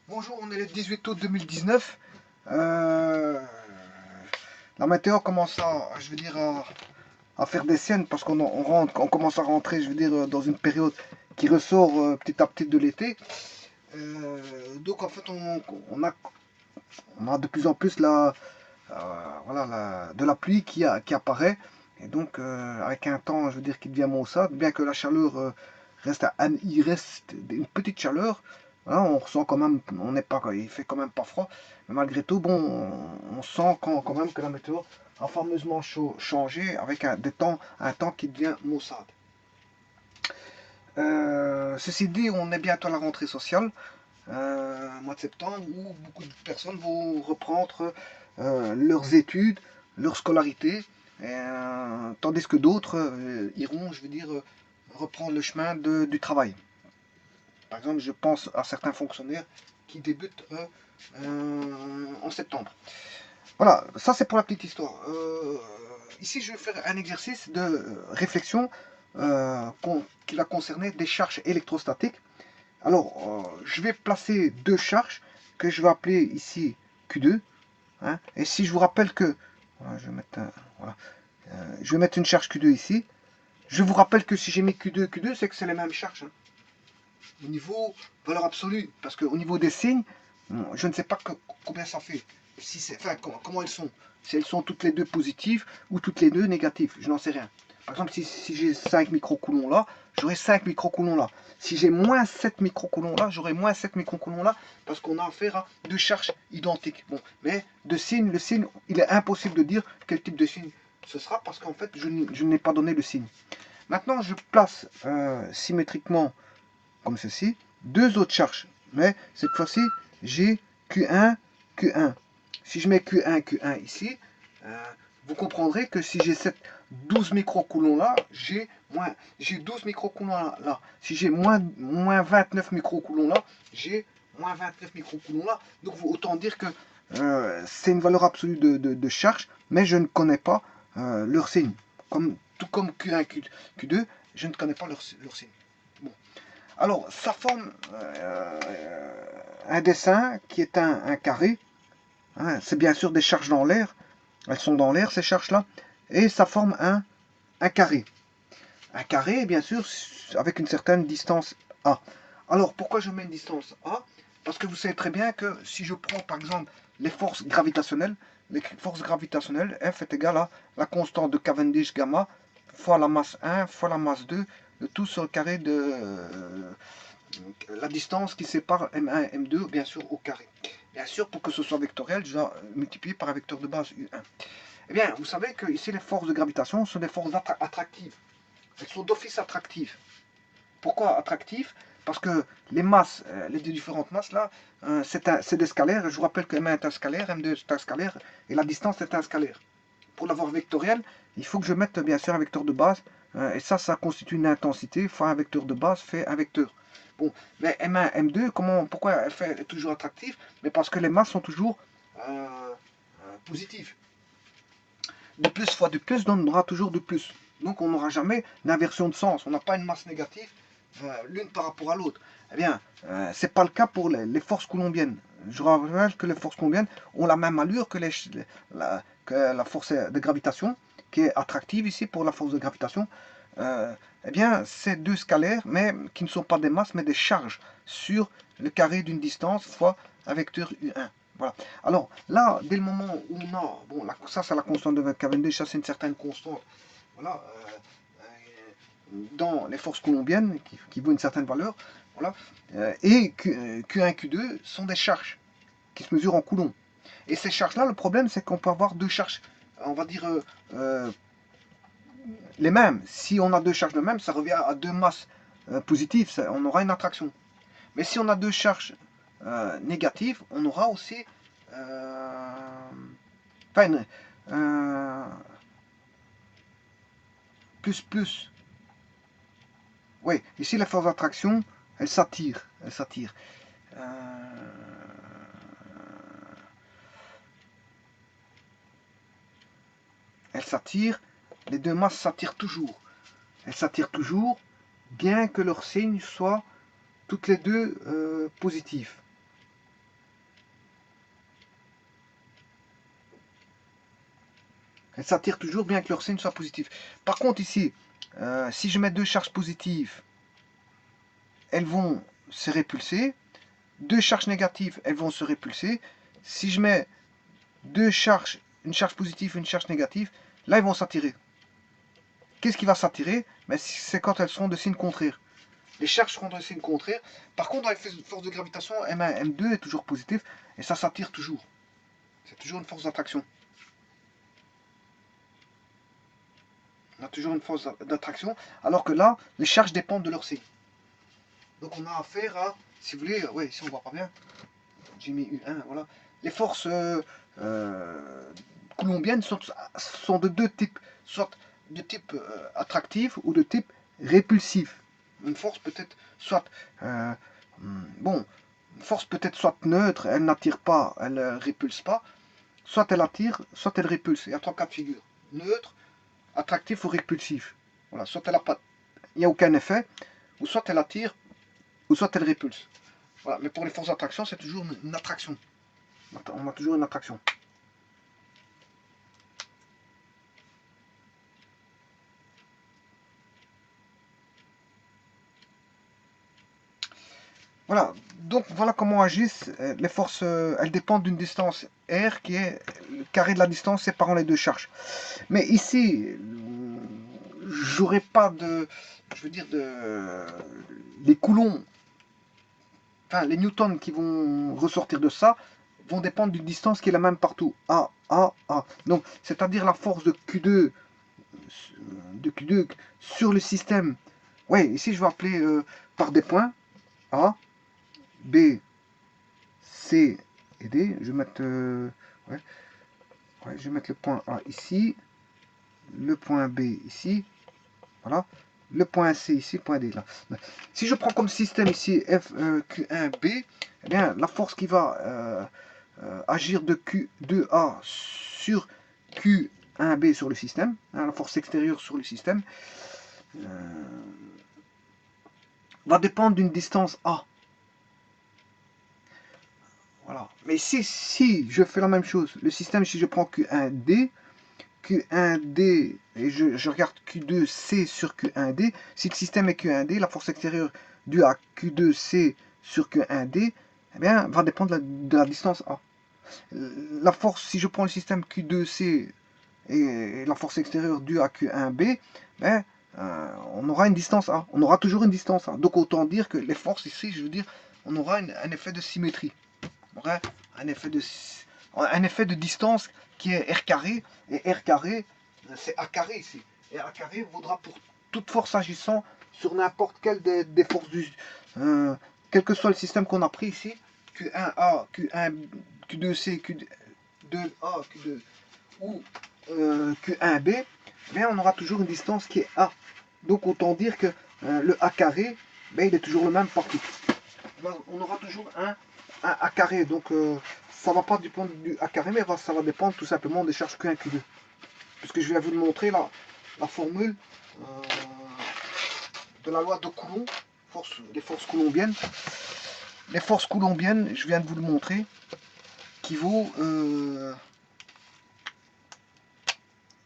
Bonjour, on est le 18 août 2019. Euh, la météo commence je veux dire, à faire des siennes parce on commence à rentrer, je veux dire, dans une période qui ressort petit à petit de l'été. Donc en fait, on a de plus en plus voilà, de la pluie qui apparaît. Et donc avec un temps, je veux dire, qui devient maussade, bien que la chaleur il reste une petite chaleur. Voilà, on ressent quand même, on n'est pas, il fait quand même pas froid, mais malgré tout, bon, on sent quand même que la météo a fameusement changé avec un temps qui devient maussade. Ceci dit, on est bientôt à la rentrée sociale, mois de septembre, où beaucoup de personnes vont reprendre leurs études, leur scolarité, tandis que d'autres iront, je veux dire, reprendre le chemin du travail. Par exemple, je pense à certains fonctionnaires qui débutent en septembre. Voilà, ça c'est pour la petite histoire. Ici, je vais faire un exercice de réflexion qui va concerner des charges électrostatiques. Alors, je vais placer deux charges que je vais appeler ici Q2. Hein, et si je vous rappelle que... Voilà, voilà, je vais mettre une charge Q2 ici. Je vous rappelle que si j'ai mis Q2, Q2, c'est que c'est les mêmes charges. Hein, au niveau valeur absolue, parce qu'au niveau des signes, je ne sais pas combien ça fait, si enfin, comment elles sont, si elles sont toutes les deux positives ou toutes les deux négatives, je n'en sais rien. Par exemple, si j'ai 5 microcoulomb là, j'aurai 5 microcoulomb là. Si j'ai moins 7 microcoulomb là, j'aurai moins 7 microcoulomb là, parce qu'on a affaire à deux charges identiques. Bon, mais le signe, il est impossible de dire quel type de signe ce sera, parce qu'en fait, je n'ai pas donné le signe. Maintenant, je place symétriquement comme ceci, deux autres charges. Mais cette fois-ci, j'ai Q1, Q1. Si je mets Q1, Q1 ici, vous comprendrez que si j'ai cette 12 microcoulombs là, j'ai 12 microcoulombs là. Si j'ai moins 29 microcoulombs là, j'ai moins 29 microcoulombs là. Donc autant dire que c'est une valeur absolue de charge, mais je ne connais pas leur signe. Tout comme Q1, Q2, je ne connais pas leur signe. Bon. Alors, ça forme un dessin qui est un carré. Hein, c'est bien sûr des charges dans l'air. Elles sont dans l'air, ces charges-là. Et ça forme un carré. Un carré, bien sûr, avec une certaine distance A. Alors, pourquoi je mets une distance A? Parce que vous savez très bien que si je prends, par exemple, les forces gravitationnelles, F est égal à la constante de Cavendish gamma fois la masse 1 fois la masse 2, le tout sur le carré de la distance qui sépare M1 et M2, bien sûr, au carré. Bien sûr, pour que ce soit vectoriel, je dois multiplier par un vecteur de base U1. Eh bien, vous savez que ici, les forces de gravitation sont des forces attractives. Elles sont d'office attractives. Pourquoi attractives? Parce que les masses, les différentes masses là, c'est des scalaires. Je vous rappelle que M1 est un scalaire, M2 est un scalaire, et la distance est un scalaire. Pour l'avoir vectoriel, il faut que je mette bien sûr un vecteur de base, et ça constitue une intensité, fois un vecteur de base fait un vecteur. Bon, mais M1, M2, pourquoi elle est toujours attractive? Mais parce que les masses sont toujours positives. De plus fois de plus donnera toujours de plus. Donc on n'aura jamais d'inversion de sens. On n'a pas une masse négative l'une par rapport à l'autre. Eh bien, c'est pas le cas pour les forces coulombiennes. Je rappelle que les forces coulombiennes ont la même allure que la force de gravitation, qui est attractive ici pour la force de gravitation. Eh bien, c'est deux scalaires, mais qui ne sont pas des masses, mais des charges sur le carré d'une distance fois un vecteur U1. Voilà. Alors là, dès le moment où on a, bon, ça c'est la constante de Cavendish, ça c'est une certaine constante, voilà, dans les forces coulombiennes qui vaut une certaine valeur, voilà, et Q1 et Q2 sont des charges qui se mesurent en coulombs. Et ces charges-là, le problème c'est qu'on peut avoir deux charges, on va dire les mêmes. Si on a deux charges les mêmes, ça revient à deux masses positives, on aura une attraction. Mais si on a deux charges négatives, on aura aussi enfin, plus plus. Oui, ici la force d'attraction, elle s'attire. Elle s'attire. Elle s'attire. Les deux masses s'attirent toujours. Elles s'attirent toujours, bien que leur signe soit toutes les deux positifs. Elles s'attirent toujours bien que leur signe soit positif. Par contre ici, si je mets deux charges positives, elles vont se répulser. Deux charges négatives, elles vont se répulser. Si je mets deux charges, une charge positive et une charge négative, là, ils vont s'attirer. Qu'est-ce qui va s'attirer? C'est quand elles seront de signe contraire. Les charges seront de signe contraire. Par contre, dans les forces de gravitation, M1, M2 est toujours positif et ça s'attire toujours. C'est toujours une force d'attraction. On a toujours une force d'attraction, alors que là, les charges dépendent de leur signe. Donc on a affaire à, si vous voulez, ouais, ici on voit pas bien, j'ai mis U1, voilà. Les forces coulombiennes sont de deux types, soit de type attractif ou de type répulsif. Une force peut-être soit, bon, une force peut-être soit neutre, elle n'attire pas, elle ne répulse pas, soit elle attire, soit elle répulse. Il y a trois cas de figure. Neutre, attractif ou répulsif. Voilà, soit elle a pas, il n'y a aucun effet, ou soit elle attire, ou soit elle répulse. Voilà, mais pour les forces d'attraction, c'est toujours une attraction. On a toujours une attraction. Voilà, donc voilà comment agissent les forces. Elles dépendent d'une distance R qui est le carré de la distance séparant les deux charges. Mais ici, j'aurai pas de, je veux dire, les coulombs, enfin les newtons qui vont ressortir de ça vont dépendre d'une distance qui est la même partout. A, A, A. Donc, c'est-à-dire la force de Q2 sur le système. Ouais, ici je vais appeler par des points. A, B, C et D. Je vais mettre, ouais, je vais mettre le point A ici, le point B ici, voilà, le point C ici, le point D là. Si je prends comme système ici F, Q1B, eh bien la force qui va agir de Q2A sur Q1B sur le système, hein, la force extérieure sur le système, va dépendre d'une distance A. Voilà. Mais si je fais la même chose, le système, si je prends Q1D, Q1D, et je regarde Q2C sur Q1D, si le système est Q1D, la force extérieure due à Q2C sur Q1D, eh bien, va dépendre de la distance A. La force, si je prends le système Q2C et la force extérieure due à Q1B, ben, on aura une distance A. On aura toujours une distance A. Donc autant dire que les forces ici, je veux dire, on aura un effet de symétrie. On aura un effet de distance qui est R carré, et R carré, c'est A carré ici. Et A carré vaudra pour toute force agissant sur n'importe quelle des forces du... quel que soit le système qu'on a pris ici, Q1A, Q2C, Q2A, Q2 ou Q1B, bien on aura toujours une distance qui est A. Donc autant dire que le A carré, ben, il est toujours le même partout. On aura toujours un A carré, donc ça ne va pas dépendre du A carré, mais ça va dépendre tout simplement des charges Q1 Q2. Puisque je viens vous montrer la formule de la loi de Coulomb, les forces coulombiennes. Les forces coulombiennes, je viens de vous le montrer, qui vaut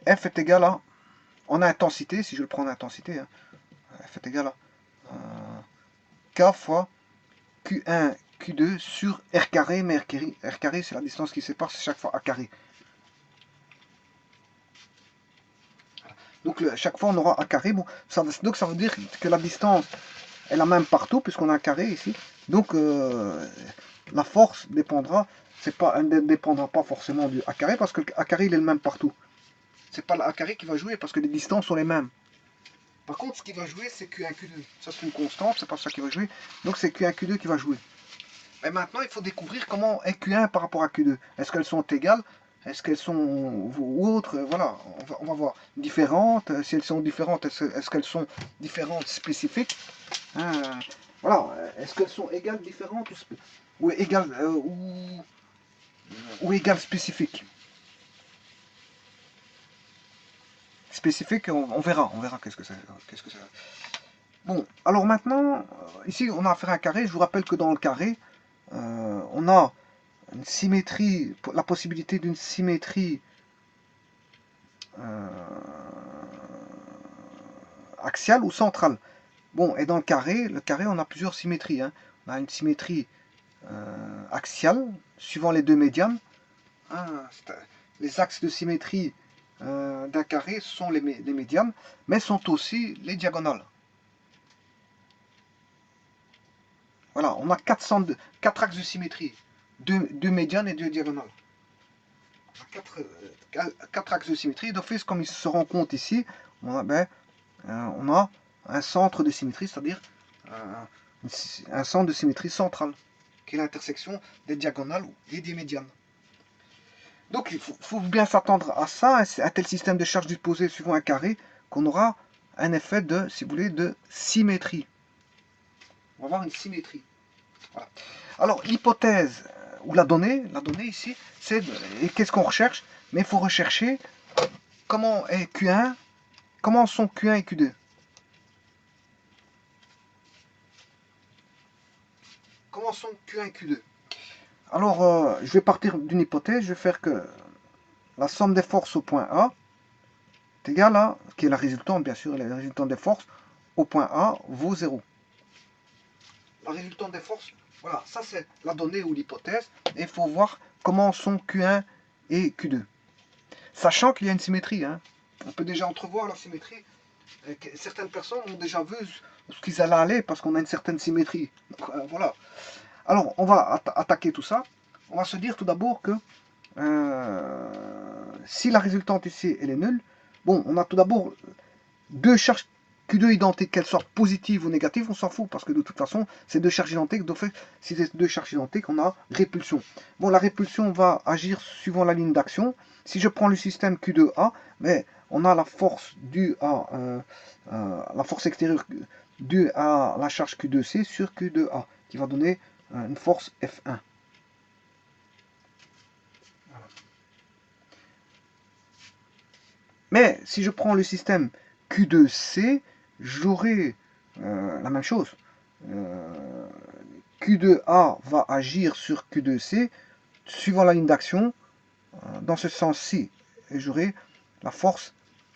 F est égal à, en intensité, si je le prends en intensité, hein, F est égal à K fois Q1, Q2 sur R carré, mais R carré c'est la distance qui sépare, c'est chaque fois A carré. Donc chaque fois on aura A carré, bon, donc ça veut dire que la distance est la même partout, puisqu'on a un carré ici. Donc la force dépendra, elle ne dépendra pas forcément du A carré, parce que le A carré il est le même partout. C'est pas le A carré qui va jouer, parce que les distances sont les mêmes. Par contre, ce qui va jouer, c'est Q1, Q2. Ça, c'est une constante, c'est pas ça qui va jouer. Donc, c'est Q1, Q2 qui va jouer. Mais maintenant, il faut découvrir comment est Q1 par rapport à Q2. Est-ce qu'elles sont égales? Est-ce qu'elles sont ou autres? Voilà, on va voir. Différentes. Si elles sont différentes, est-ce qu'elles sont différentes spécifiques? Voilà. Est-ce qu'elles sont égales, différentes ou égales ou égales spécifiques? Spécifique, on verra qu'est-ce que c'est. Bon, alors maintenant, ici on a affaire à un carré. Je vous rappelle que dans le carré, on a une symétrie, la possibilité d'une symétrie axiale ou centrale. Bon, et dans le carré, on a plusieurs symétries. Hein. On a une symétrie axiale, suivant les deux médianes. Hein, les axes de symétrie d'un carré sont les médianes, mais sont aussi les diagonales. Voilà, on a 4 axes de symétrie, deux médianes et deux diagonales. On a 4 axes de symétrie. D'office, comme il se rend compte ici, on a un centre de symétrie, c'est-à-dire un centre de symétrie central, qui est l'intersection des diagonales et des médianes. Donc il faut bien s'attendre à ça, à un tel système de charge disposée suivant un carré, qu'on aura un effet de, si vous voulez, de symétrie. On va avoir une symétrie. Voilà. Alors l'hypothèse, ou la donnée ici, c'est qu'est-ce qu'on recherche? Mais il faut rechercher comment est Q1, comment sont Q1 et Q2. Comment sont Q1 et Q2? Alors, je vais partir d'une hypothèse, je vais faire que la somme des forces au point A est égale à, qui est la résultante, bien sûr, la résultante des forces au point A vaut 0. La résultante des forces, voilà, ça c'est la donnée ou l'hypothèse, et il faut voir comment sont Q1 et Q2. Sachant qu'il y a une symétrie, hein. On peut déjà entrevoir la symétrie. Certaines personnes ont déjà vu ce qu'ils allaient aller parce qu'on a une certaine symétrie. Donc, voilà. Alors, on va attaquer tout ça. On va se dire tout d'abord que si la résultante ici elle est nulle, bon, on a tout d'abord deux charges Q2 identiques, qu'elles soient positives ou négatives, on s'en fout, parce que de toute façon, c'est deux charges identiques, donc si c'est deux charges identiques, on a répulsion. Bon, la répulsion va agir suivant la ligne d'action. Si je prends le système Q2A, mais on a la force due à la force extérieure due à la charge Q2C sur Q2A, qui va donner une force F1. Mais si je prends le système Q2C, j'aurai la même chose. Q2A va agir sur Q2C suivant la ligne d'action dans ce sens-ci. Et j'aurai la force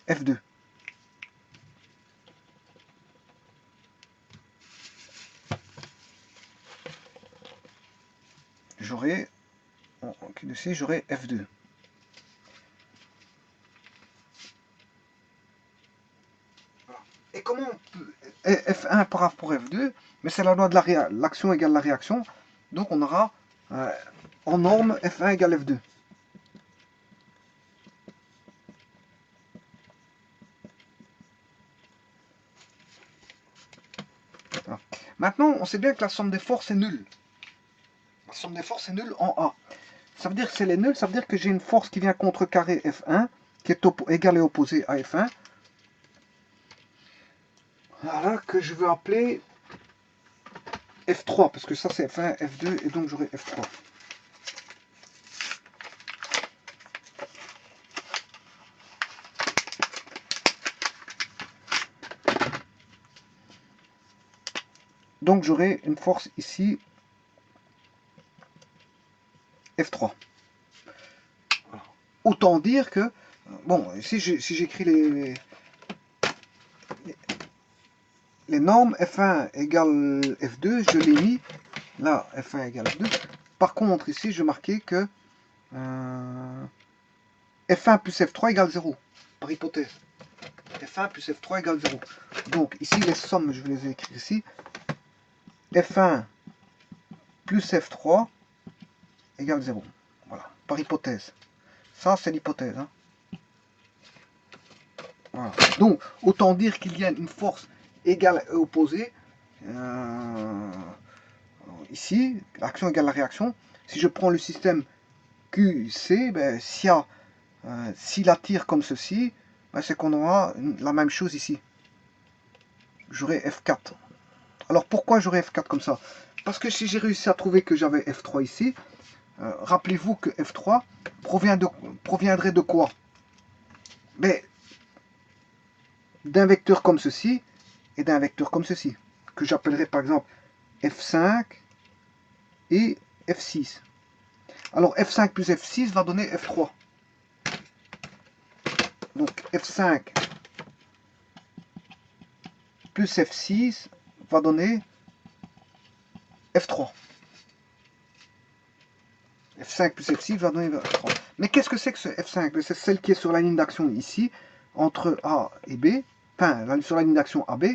F2. J'aurai, en Q2C, j'aurai F2. Et comment on peut... F1 par rapport à F2, mais c'est la loi de l'action égale la réaction. Donc on aura en norme F1 égale F2. Voilà. Maintenant, on sait bien que la somme des forces est nulle. La somme des forces est nulle en A. Ça veut dire que c'est les nuls, ça veut dire que j'ai une force qui vient contrecarrer F1, qui est égale et opposée à F1. Voilà, que je veux appeler F3, parce que ça c'est F1, F2, et donc j'aurai F3. Donc j'aurai une force ici, F3. Voilà. Autant dire que, bon, ici si j'écris les normes, F1 égale F2, je l'ai mis, là, F1 égale F2. Par contre, ici, je marquais que F1 plus F3 égale 0, par hypothèse. F1 plus F3 égale 0. Donc, ici, les sommes, je vais les écrire ici. F1 plus F3 égale 0. Voilà, par hypothèse. Ça, c'est l'hypothèse. Hein. Voilà. Donc, autant dire qu'il y a une force égale et opposée. Ici, l'action égale la réaction. Si je prends le système QC, ben, s'il attire comme ceci, ben, c'est qu'on aura la même chose ici. J'aurai F4. Alors pourquoi j'aurai F4 comme ça? Parce que si j'ai réussi à trouver que j'avais F3 ici, rappelez-vous que F3 proviendrait de quoi? Mais d'un vecteur comme ceci et d'un vecteur comme ceci, que j'appellerai par exemple F5 et F6. Alors F5 plus F6 va donner F3. Donc F5 plus F6 va donner F3. F5 plus F6 va donner F3. Mais qu'est-ce que c'est que ce F5? C'est celle qui est sur la ligne d'action ici, entre A et B, enfin sur la ligne d'action AB,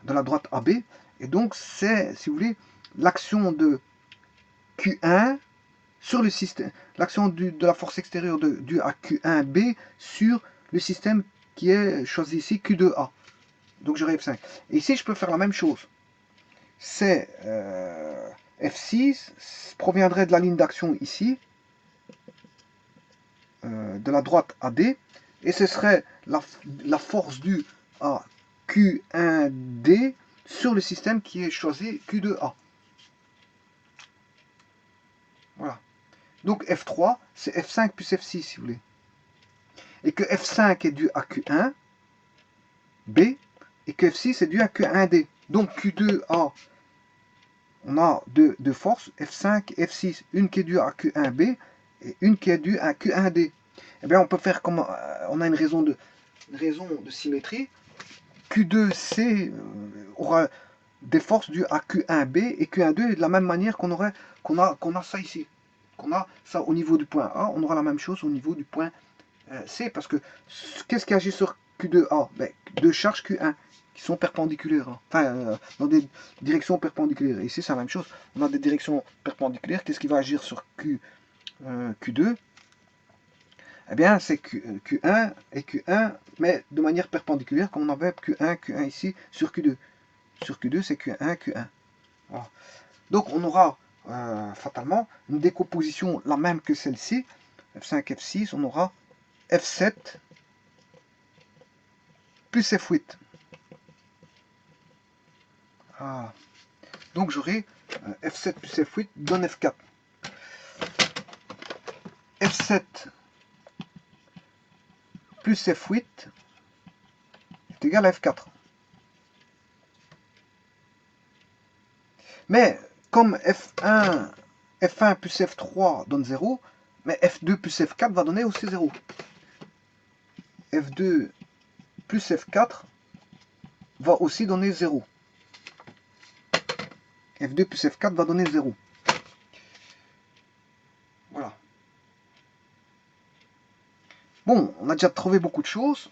de la droite AB, et donc c'est, si vous voulez, l'action de Q1 sur le système, l'action de la force extérieure due à Q1B sur le système qui est choisi ici, Q2A. Donc j'aurai F5. Et ici, je peux faire la même chose. C'est F6 proviendrait de la ligne d'action ici, de la droite AD, et ce serait la force due à Q1D sur le système qui est choisi Q2A. Voilà. Donc F3, c'est F5 plus F6, si vous voulez. Et que F5 est dû à Q1, B, et que F6 est dû à Q1D. Donc Q2A, on a deux forces, F5 et F6. Une qui est due à Q1B et une qui est due à Q1D. Eh bien, on peut faire comme on a une raison de symétrie. Q2C aura des forces dues à Q1B et Q1D de la même manière qu'on a ça ici. Qu'on a ça au niveau du point A, on aura la même chose au niveau du point C. Parce que qu'est-ce qui agit sur Q2A? Ben, deux charges Q1 qui sont perpendiculaires. Enfin, dans des directions perpendiculaires. Ici, c'est la même chose. On a des directions perpendiculaires. Qu'est-ce qui va agir sur Q2? Eh bien, c'est Q1 et Q1, mais de manière perpendiculaire, comme on avait Q1 ici sur Q2. Sur Q2, c'est Q1, Q1. Voilà. Donc, on aura fatalement une décomposition la même que celle-ci. F5, F6, on aura F7 plus F8. Ah. Donc, j'aurai F7 plus F8 donne F4. F7 plus F8 est égal à F4. Mais comme F1 plus F3 donne 0, mais F2 plus F4 va donner aussi 0. F2 plus F4 va aussi donner 0. F2 plus F4 va donner 0. Voilà. Bon, on a déjà trouvé beaucoup de choses.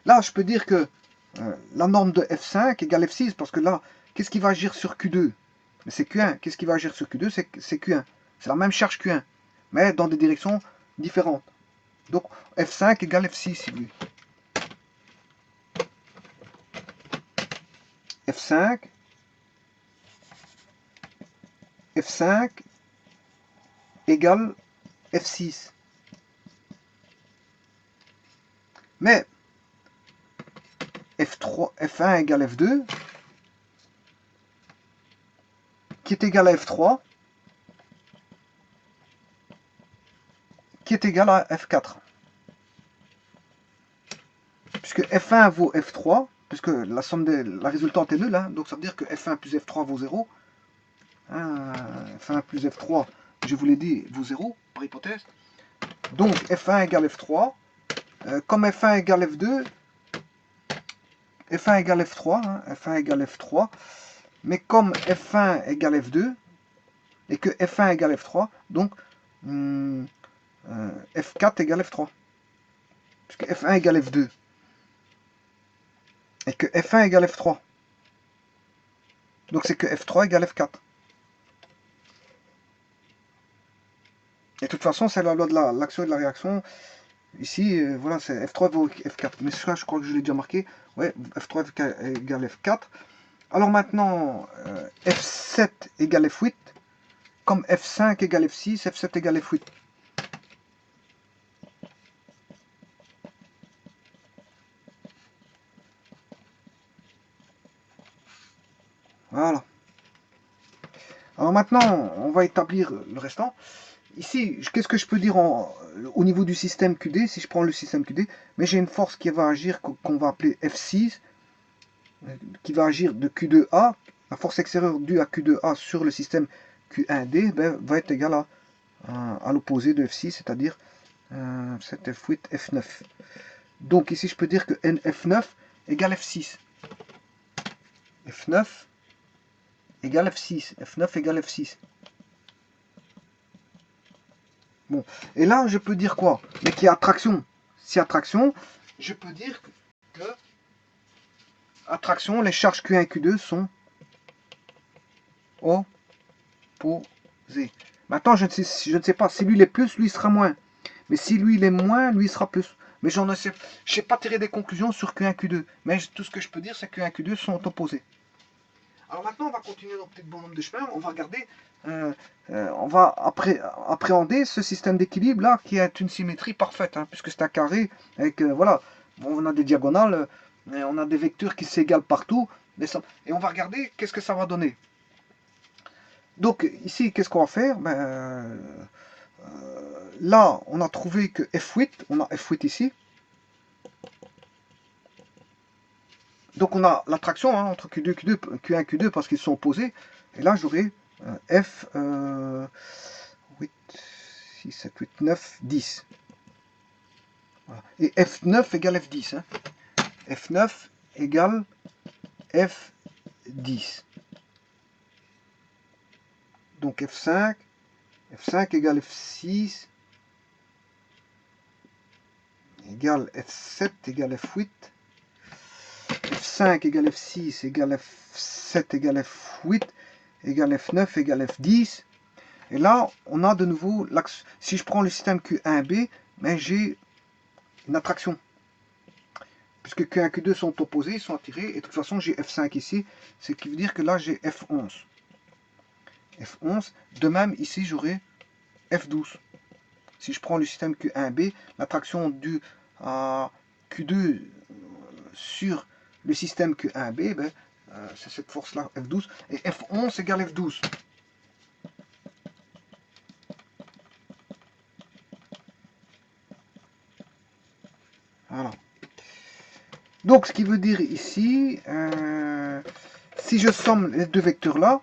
Là, je peux dire que la norme de F5 égale F6, parce que là, qu'est-ce qui va agir sur Q2? Mais c'est Q1. Qu'est-ce qui va agir sur Q2? C'est Q1. C'est la même charge Q1, mais dans des directions différentes. Donc, F5 égale F6, si vous voulez. F5, F5 égale F6. Mais F1 égale F2, qui est égal à F3, qui est égal à F4. Puisque F1 vaut F3, puisque la somme la résultante est nulle, hein, donc ça veut dire que F1 plus F3 vaut 0. F1 plus F3, je vous l'ai dit, vaut 0, par hypothèse. Donc F1 égale F3. Comme F1 égale F2, F1 égale F3, hein, F1 égale F3. Mais comme F1 égale F2, et que F1 égale F3, donc F4 égale F3. Puisque F1 égale F2. Et que F1 égale F3. Donc c'est que F3 égale F4. Et de toute façon, c'est la loi de l'action et de la réaction. Ici, voilà, c'est F3 vaut F4. Mais ça, je crois que je l'ai déjà marqué. Ouais, F3 égale F4. Alors maintenant, F7 égale F8. Comme F5 égale F6, F7 égale F8. Voilà. Alors maintenant, on va établir le restant. Ici, qu'est-ce que je peux dire au niveau du système QD, si je prends le système QD, mais j'ai une force qui va agir, qu'on va appeler F6, qui va agir de Q2A, la force extérieure due à Q2A sur le système Q1D va être égal à l'opposé de F6, c'est-à-dire cet F8, F9. Donc ici, je peux dire que NF9 égale F6. F9 égale F6. F9 égale F6. Bon, et là, je peux dire quoi? Mais qu'il y a attraction. Si attraction, je peux dire que attraction, les charges Q1 et Q2 sont opposées. Maintenant, je ne sais pas. Si lui il est plus, lui il sera moins. Mais si lui il est moins, lui il sera plus. Mais je ne sais pas tirer des conclusions sur Q1 Q2. Mais tout ce que je peux dire, c'est que Q1 et Q2 sont opposés. Alors maintenant, on va continuer notre petit bonhomme de chemin. On va regarder, on va appréhender ce système d'équilibre là qui est une symétrie parfaite, hein, puisque c'est un carré avec, voilà, on a des diagonales, on a des vecteurs qui s'égalent partout. Et on va regarder qu'est-ce que ça va donner. Donc ici, qu'est-ce qu'on va faire? Là, on a trouvé que F8, on a F8 ici. Donc on a l'attraction hein, entre Q2 et Q1 et Q2 parce qu'ils sont opposés. Et là, j'aurai F 8, 6, 7, 8, 9, 10. Voilà. Et F9 égale F10. Hein. F9 égale F10. Donc F5 égale F6 égale F7 égale F8. F5 égale F6 égale F7 égale F8 égale F9 égale F10. Et là, on a de nouveau l'axe. Si je prends le système Q1B, mais j'ai une attraction. Puisque Q1 et Q2 sont opposés, ils sont attirés. Et de toute façon, j'ai F5 ici. Ce qui veut dire que là, j'ai F11. F11. De même, ici, j'aurai F12. Si je prends le système Q1B, l'attraction due à Q2 sur le système Q1B, ben, c'est cette force-là, F12. Et F11 égale F12. Voilà. Donc, ce qui veut dire ici, si je somme les deux vecteurs là,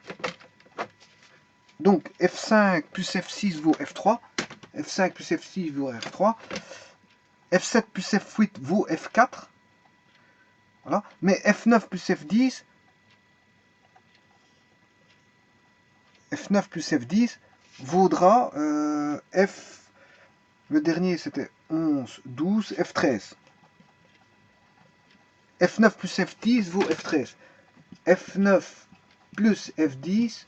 donc F5 plus F6 vaut F3, F5 plus F6 vaut F3, F7 plus F8 vaut F4, voilà. Mais F9 plus F10, F9 plus F10 vaudra F, le dernier c'était 11, 12, F13. F9 plus F10 vaut F13. F9 plus F10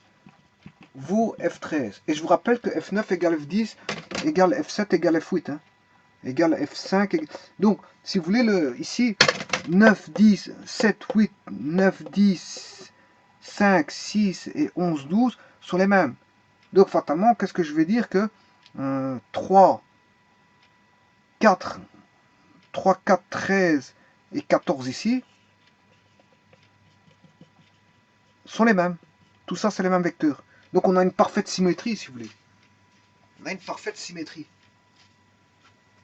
vaut F13. Et je vous rappelle que F9 égale F10 égale F7 égale F8. Hein, égale F5. Donc, si vous voulez, ici, 9, 10, 7, 8, 9, 10, 5, 6 et 11, 12 sont les mêmes. Donc, fatalement, qu'est-ce que je vais dire que 3, 4, 13 et 14 ici sont les mêmes. Tout ça, c'est les mêmes vecteurs. Donc, on a une parfaite symétrie, si vous voulez. On a une parfaite symétrie.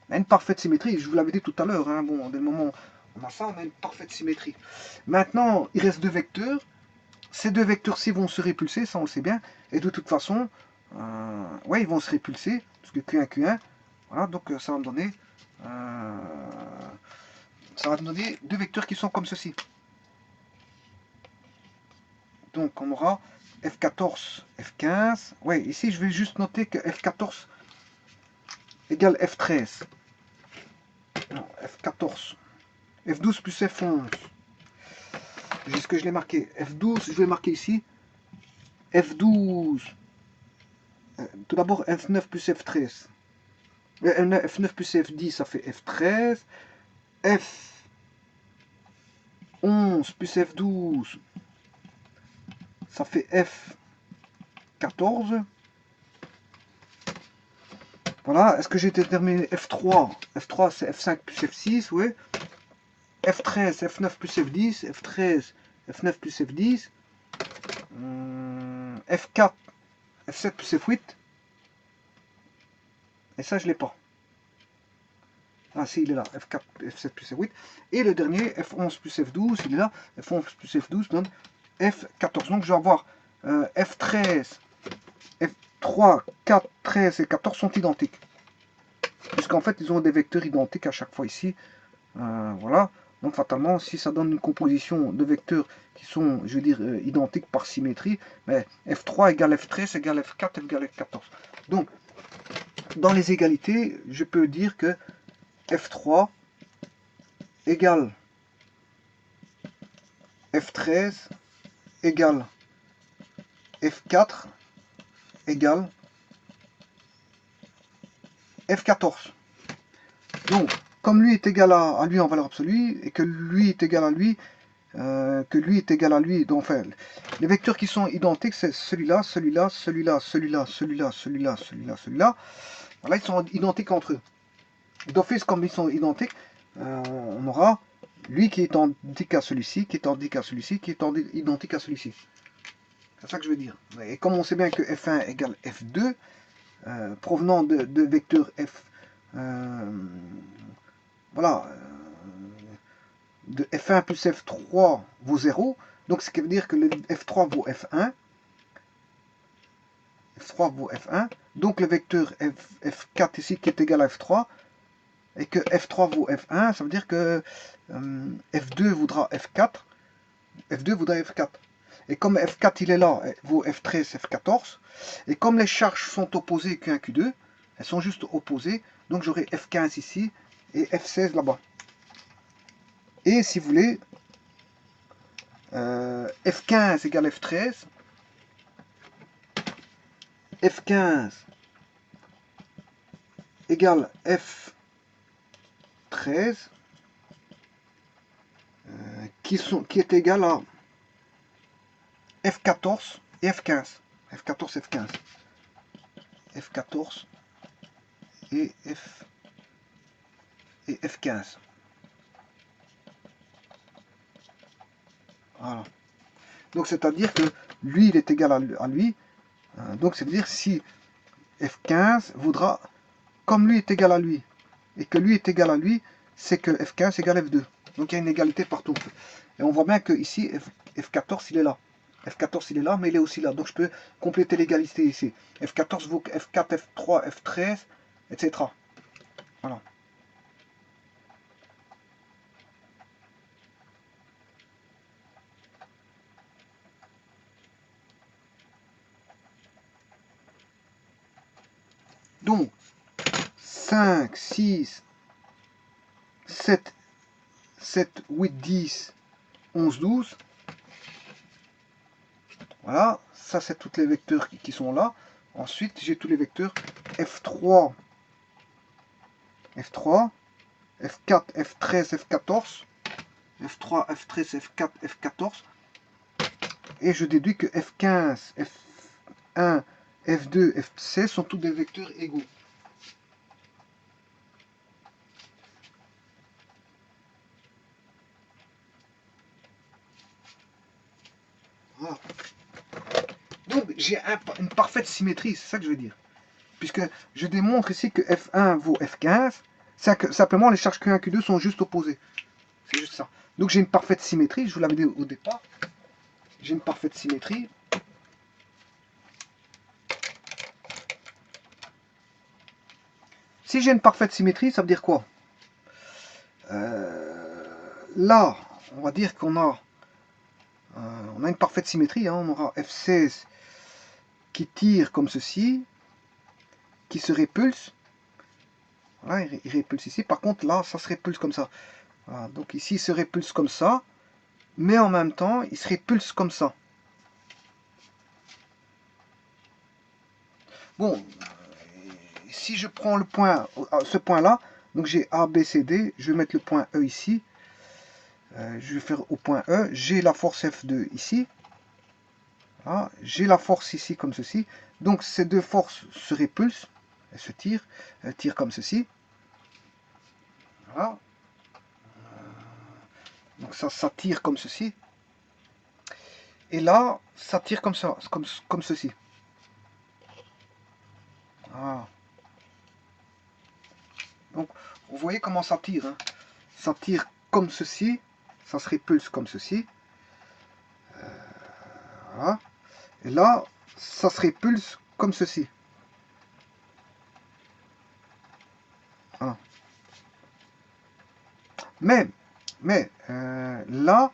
On a une parfaite symétrie, je vous l'avais dit tout à l'heure. Hein, bon, dès le moment où on a ça, on a une parfaite symétrie. Maintenant, il reste deux vecteurs. Ces deux vecteurs-ci vont se répulser, ça on le sait bien. Et de toute façon, ouais, ils vont se répulser, parce que Q1, Q1. Voilà, donc ça va me donner... deux vecteurs qui sont comme ceci. Donc on aura F14, F15. Ouais, ici je vais juste noter que F14 égale F13. Non, F14. F12 plus F11. Est-ce que je l'ai marqué? F12, je vais marquer ici. F12. Tout d'abord F9 plus F13. F9 plus F10, ça fait F13. F11 plus F12, ça fait F14. Voilà, est-ce que j'ai déterminé F3? F3 c'est F5 plus F6, oui. F13, F9 plus F10, F13, F9 plus F10. F4, F7 plus F8. Et ça, je ne l'ai pas. Ah si, il est là, F4, F7 plus F8. Et le dernier, F11 plus F12, il est là. F11 plus F12 donne F14. Donc je vais avoir F13 F3, 4, 13 et 14 sont identiques. Puisqu'en fait, ils ont des vecteurs identiques à chaque fois ici. Voilà. Donc fatalement, si ça donne une composition de vecteurs qui sont, je veux dire, identiques par symétrie, mais F3 égale F13 égale F4 égale F14. Donc, dans les égalités, je peux dire que F3 égale F13 égale F4 égale F14. Donc, comme lui est égal à lui en valeur absolue, et que lui est égal à lui, donc enfin, les vecteurs qui sont identiques, c'est celui-là, celui-là, celui-là, celui-là, celui-là, celui-là, celui-là, celui-là. Voilà, ils sont identiques entre eux. D'office, comme ils sont identiques, on aura lui qui est identique à celui-ci, qui est identique à celui-ci, qui est identique à celui-ci. C'est ça que je veux dire. Et comme on sait bien que F1 égale F2, provenant de vecteurs F, voilà, de F1 plus F3 vaut 0, donc ce qui veut dire que le F3 vaut F1, F3 vaut F1, donc le vecteur F4 ici qui est égal à F3, et que F3 vaut F1, ça veut dire que F2 voudra F4, F2 voudra F4. Et comme F4 il est là, vaut F13, F14, et comme les charges sont opposées Q1, Q2, elles sont juste opposées, donc j'aurai F15 ici, et F16 là-bas. Et si vous voulez, F15 égale F13, F15 égale F13, qui est égal à F14 et F15. F14, F15. F14 et F15. Voilà. Donc c'est-à-dire que lui, il est égal à lui. Donc ça veut dire si F15 voudra, comme lui est égal à lui, et que lui est égal à lui, c'est que F15 égale F2. Donc il y a une égalité partout. Et on voit bien que ici, F14 il est là. F14 il est là, mais il est aussi là. Donc je peux compléter l'égalité ici. F14 vaut F4, F3, F13, etc. Voilà. Donc, 5, 6, 7, 7, 8, 10, 11, 12. Voilà, ça c'est tous les vecteurs qui sont là. Ensuite, j'ai tous les vecteurs F3, F3, F4, F13, F14, F3, F13, F4, F14. Et je déduis que F15, F1, F2, F16 sont tous des vecteurs égaux. Voilà. Donc j'ai une parfaite symétrie, c'est ça que je veux dire. Puisque je démontre ici que F1 vaut F15, c'est que simplement les charges Q1 et Q2 sont juste opposées. C'est juste ça. Donc j'ai une parfaite symétrie, je vous l'avais dit au départ. J'ai une parfaite symétrie. Si j'ai une parfaite symétrie, ça veut dire quoi? Là, on va dire qu'on a, une parfaite symétrie. Hein. On aura F16 qui tire comme ceci, qui se répulse. Voilà, il répulse ici. Par contre, là, ça se répulse comme ça. Voilà, donc ici, il se répulse comme ça. Mais en même temps, il se répulse comme ça. Bon, si je prends le point, ce point-là, donc j'ai A, B, C, D, je vais mettre le point E ici. Je vais faire au point E, j'ai la force F2 ici. Voilà, j'ai la force ici comme ceci. Donc ces deux forces se répulsent, elles se tirent, elles tirent comme ceci. Voilà. Donc ça tire comme ceci. Et là, ça tire comme ça, comme ceci. Voilà. Donc, vous voyez comment ça tire. Hein. Ça tire comme ceci, ça se répulse comme ceci. Voilà. Et là, ça se répulse comme ceci. Voilà. Mais là,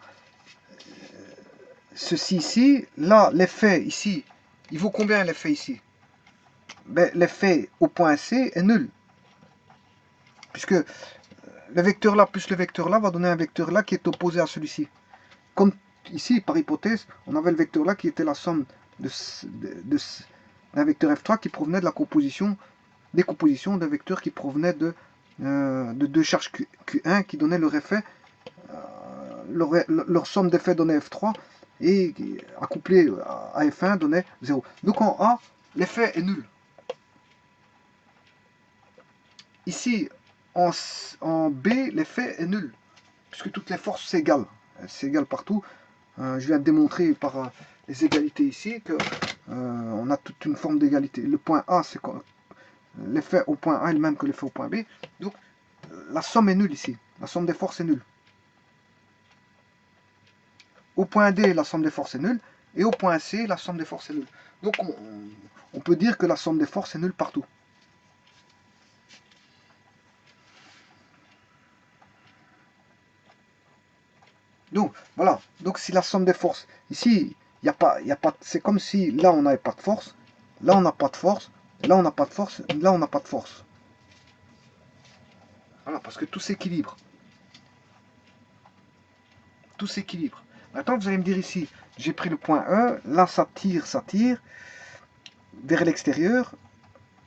ceci ici, là, l'effet ici, il vaut combien l'effet ici? Ben, l'effet au point C est nul. Puisque le vecteur là plus le vecteur là va donner un vecteur là qui est opposé à celui-ci. Comme ici, par hypothèse, on avait le vecteur là qui était la somme d'un vecteur F3 qui provenait de la décomposition d'un vecteur qui provenait de deux charges Q1 qui donnaient leur effet, leur somme d'effets donnait F3 et accouplé à F1 donnait 0. Donc en A, l'effet est nul. Ici, en B, l'effet est nul, puisque toutes les forces s'égalent. C'est égal partout. Je viens de démontrer par les égalités ici que on a toute une forme d'égalité. Le point A, c'est l'effet au point A est le même que l'effet au point B. Donc, la somme est nulle ici. La somme des forces est nulle. Au point D, la somme des forces est nulle. Et au point C, la somme des forces est nulle. Donc, on peut dire que la somme des forces est nulle partout. Donc, voilà. Donc, si la somme des forces, ici, il n'y a pas, c'est comme si là, on n'avait pas de force, là, on n'a pas de force, là, on n'a pas de force, là, on n'a pas de force. Voilà, parce que tout s'équilibre. Tout s'équilibre. Maintenant, vous allez me dire ici, j'ai pris le point E, là, ça tire vers l'extérieur,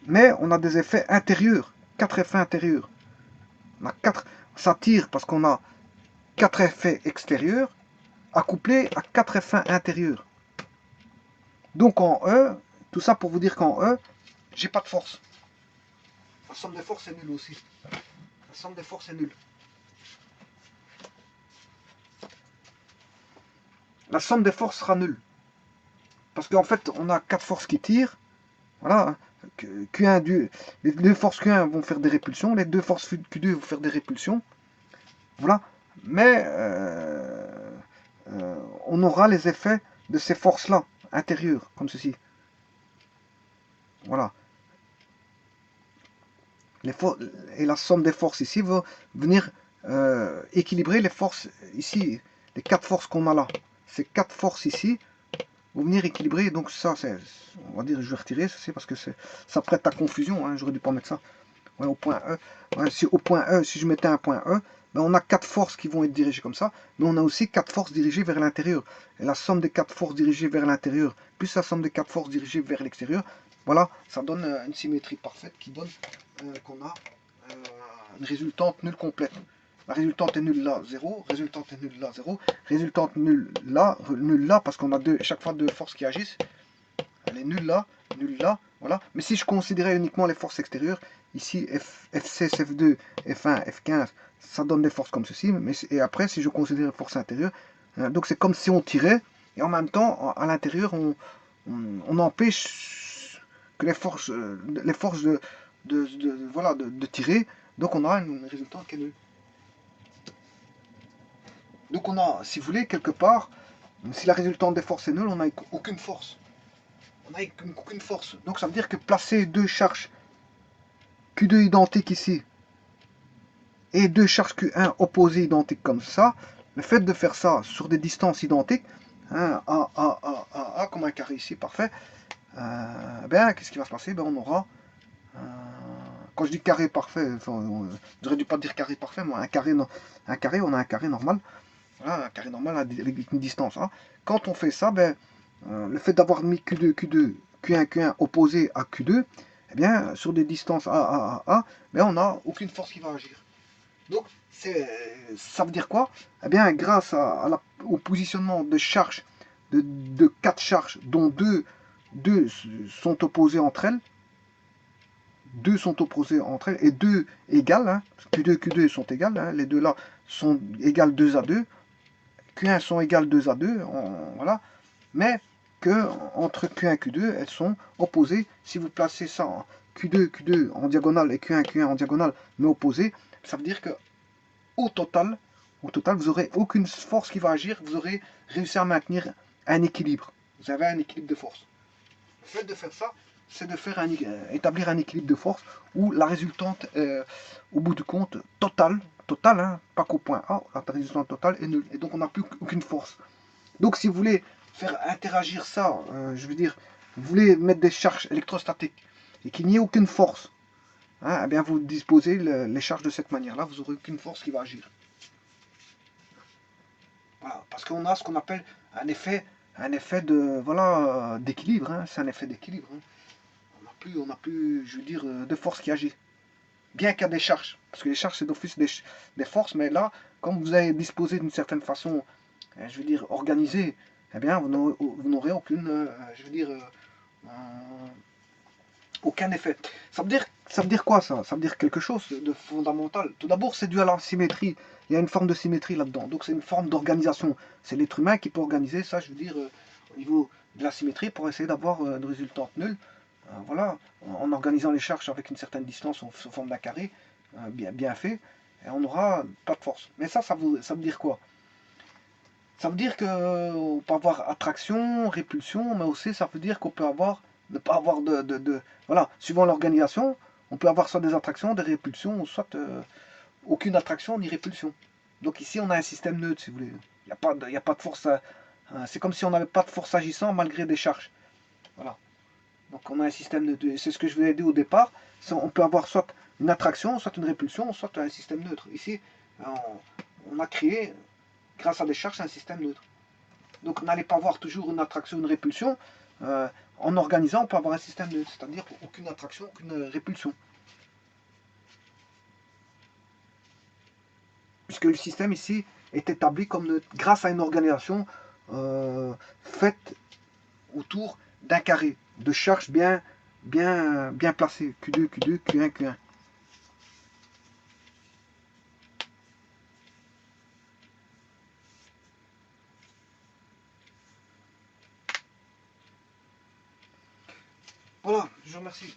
mais on a des effets intérieurs, 4 effets intérieurs. On a 4, ça tire parce qu'on a 4 effets extérieurs, accouplés à 4 effets intérieurs. Donc en E, tout ça pour vous dire qu'en E, j'ai pas de force. La somme des forces est nulle aussi. La somme des forces est nulle. La somme des forces sera nulle. Parce qu'en fait, on a 4 forces qui tirent. Voilà. Q1, les deux forces Q1 vont faire des répulsions. Les deux forces Q2 vont faire des répulsions. Voilà. Mais on aura les effets de ces forces-là, intérieures, comme ceci. Voilà. Et la somme des forces ici va venir équilibrer les forces ici, les 4 forces qu'on a là. Ces 4 forces ici vont venir équilibrer. Donc ça, on va dire, je vais retirer ceci parce que ça prête à confusion. Hein, j'aurais dû pas mettre ça. Ouais, au point E. Ouais, si au point E, si je mettais un point E, ben on a 4 forces qui vont être dirigées comme ça, mais on a aussi 4 forces dirigées vers l'intérieur. Et la somme des 4 forces dirigées vers l'intérieur, plus la somme des 4 forces dirigées vers l'extérieur, voilà, ça donne une symétrie parfaite qui donne qu'on a une résultante nulle complète. La résultante est nulle là, 0, résultante est nulle là, 0, résultante nulle là, parce qu'on a chaque fois deux forces qui agissent. Elle est nulle là, voilà. Mais si je considérais uniquement les forces extérieures, ici F6, F2, F1, F15, ça donne des forces comme ceci. Et après, si je considère les forces intérieures, donc c'est comme si on tirait, et en même temps, à l'intérieur, on empêche que les forces de tirer. Donc on a une résultante qui est nulle. Donc on a, si vous voulez, quelque part, si la résultante des forces est nulle, on n'a aucune force. On n'a aucune force. Donc ça veut dire que placer deux charges Q2 identiques ici et deux charges Q1 opposées identiques comme ça, le fait de faire ça sur des distances identiques, hein, A, comme un carré ici, parfait, ben, qu'est-ce qui va se passer? Ben, on aura, quand je dis carré parfait, j'aurais dû pas dire carré parfait, mais un carré, on a un carré normal, voilà, un carré normal avec une distance. Hein. Quand on fait ça, ben, le fait d'avoir mis Q2, Q1, Q1 opposé à Q2, eh bien, sur des distances A, ben, on n'a aucune force qui va agir. Donc, ça veut dire quoi? Eh bien, grâce au positionnement de charges, de 4 charges, dont deux sont opposées entre elles, et deux égales, hein, Q2 Q2 sont égales, hein, les deux là sont égales 2 à 2, Q1 sont égales 2 à 2, voilà, mais que entre Q1 et Q2, elles sont opposées. Si vous placez ça en Q2 en diagonale et Q1 en diagonale, mais opposées, ça veut dire que au total, vous n'aurez aucune force qui va agir, vous aurez réussi à maintenir un équilibre. Vous avez un équilibre de force. Le fait de faire ça, c'est de faire établir un équilibre de force où la résultante est, au bout du compte, totale, hein, pas qu'au point A, la résultante totale est nulle. Et donc on n'a plus aucune force. Donc si vous voulez faire interagir ça, je veux dire, vous voulez mettre des charges électrostatiques et qu'il n'y ait aucune force, hein, eh bien vous disposez les charges de cette manière-là, vous n'aurez aucune force qui va agir. Voilà, parce qu'on a ce qu'on appelle un effet de voilà d'équilibre, hein, c'est un effet d'équilibre. Hein. On n'a plus, je veux dire, de force qui agit. Bien qu'il y a des charges, parce que les charges c'est d'office des forces, mais là, comme vous avez disposé d'une certaine façon, je veux dire, organisée, eh bien, vous n'aurez aucune, je veux dire, aucun effet. Ça veut dire quoi ça? Ça veut dire quelque chose de fondamental. Tout d'abord, c'est dû à la symétrie. Il y a une forme de symétrie là-dedans. Donc c'est une forme d'organisation. C'est l'être humain qui peut organiser ça, je veux dire, au niveau de la symétrie pour essayer d'avoir une résultante nulle. Voilà, en organisant les charges avec une certaine distance sous forme d'un carré, bien fait, et on n'aura pas de force. Mais ça veut dire quoi? Ça veut dire qu'on peut avoir attraction, répulsion, mais aussi ça veut dire qu'on peut avoir, ne pas avoir voilà, suivant l'organisation, on peut avoir soit des attractions, des répulsions, ou soit aucune attraction ni répulsion. Donc ici on a un système neutre si vous voulez. Il y a pas de force, c'est comme si on n'avait pas de force agissant malgré des charges. Voilà. Donc on a un système neutre. C'est ce que je vous ai dit au départ. On peut avoir soit une attraction, soit une répulsion, soit un système neutre. Ici, on a créé, grâce à des charges, un système neutre. Donc n'allez pas avoir toujours une attraction, une répulsion. En organisant, on peut avoir un système neutre, c'est-à-dire aucune attraction, aucune répulsion. Puisque le système ici est établi comme neutre, grâce à une organisation faite autour d'un carré de charges bien placées. Q2, Q2, Q1, Q1. Voilà, je vous remercie.